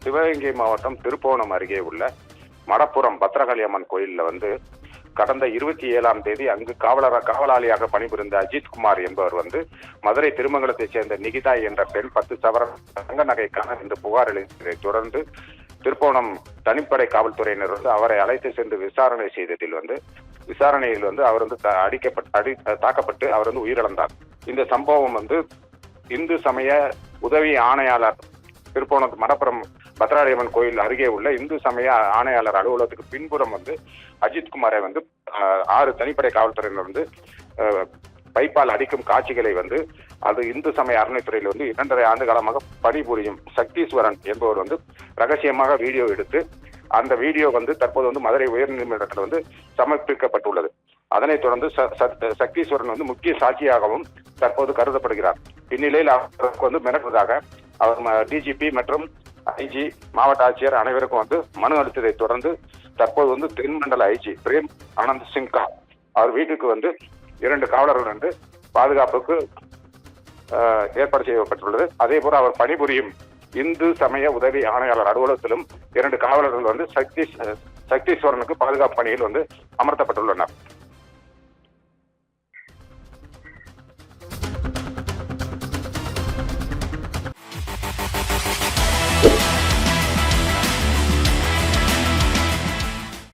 சிவகங்கை மாவட்டம் திருப்புவனம் அருகே உள்ள மடப்புறம் பத்ரகாளியம்மன் கோயிலில் வந்து கடந்த 27ஆம் தேதி அங்கு காவலாளியாக பணிபுரிந்த அஜித்குமார் என்பவர் வந்து மதுரை திருமங்கலத்தைச் சேர்ந்த நிகிதா என்ற பெண் 10 சவரன் தங்க நகைக்கான இந்த புகார் அளித்ததை தொடர்ந்து திருப்புவனம் தனிப்படை காவல்துறையினர் வந்து அவரை அழைத்து சென்று விசாரணை செய்ததில் வந்து விசாரணையில் வந்து அவர் வந்து தாக்கப்பட்டு அவர் வந்து உயிரிழந்தார். இந்த சம்பவம் வந்து இந்து சமய உதவி ஆணையாளர் திருப்புவனம் மடப்புறம் பத்ரகாளியம்மன் கோயில் அருகே உள்ள இந்து சமய ஆணையாளர் அலுவலகத்துக்கு பின்புறம் வந்து அஜித்குமாரை வந்து 6 தனிப்படை காவல்துறையினர் வந்து பைப்பால் அடிக்கும் காட்சிகளை வந்து அது இந்து சமய அறநிலைத்துறையில் வந்து 2.5 ஆண்டு காலமாக பணிபுரியும் சக்தீஸ்வரன் என்பவர் வந்து ரகசியமாக வீடியோ எடுத்து அந்த வீடியோ வந்து தற்போது வந்து மதுரை உயர்நீதிமன்றத்தில் வந்து சமர்ப்பிக்கப்பட்டுள்ளது. அதனைத் தொடர்ந்து சக்தீஸ்வரன் வந்து முக்கிய சாட்சியாகவும் தற்போது கருதப்படுகிறார். இந்நிலையில் அவருக்கு வந்து மிரட்டுவதாக அவர் டிஜிபி மற்றும் ஐஜி மாவட்ட ஆட்சியர் அனைவருக்கும் வந்து மனு அளித்ததை தொடர்ந்து தற்போது வந்து தென்மண்டல ஐஜி பிரேம் ஆனந்த் சின்ஹா அவர் வீட்டுக்கு வந்து 2 காவலர்கள் வந்து பாதுகாப்புக்கு ஏற்பாடு செய்யப்பட்டுள்ளது. அதே போல அவர் பணிபுரியும் இந்து சமய உதவி ஆணையாளர் அலுவலகத்திலும் 2 காவலர்கள் வந்து சக்தீஸ்வரனுக்கு பாதுகாப்பு பணியில் வந்து அமர்த்தப்பட்டுள்ளனர்.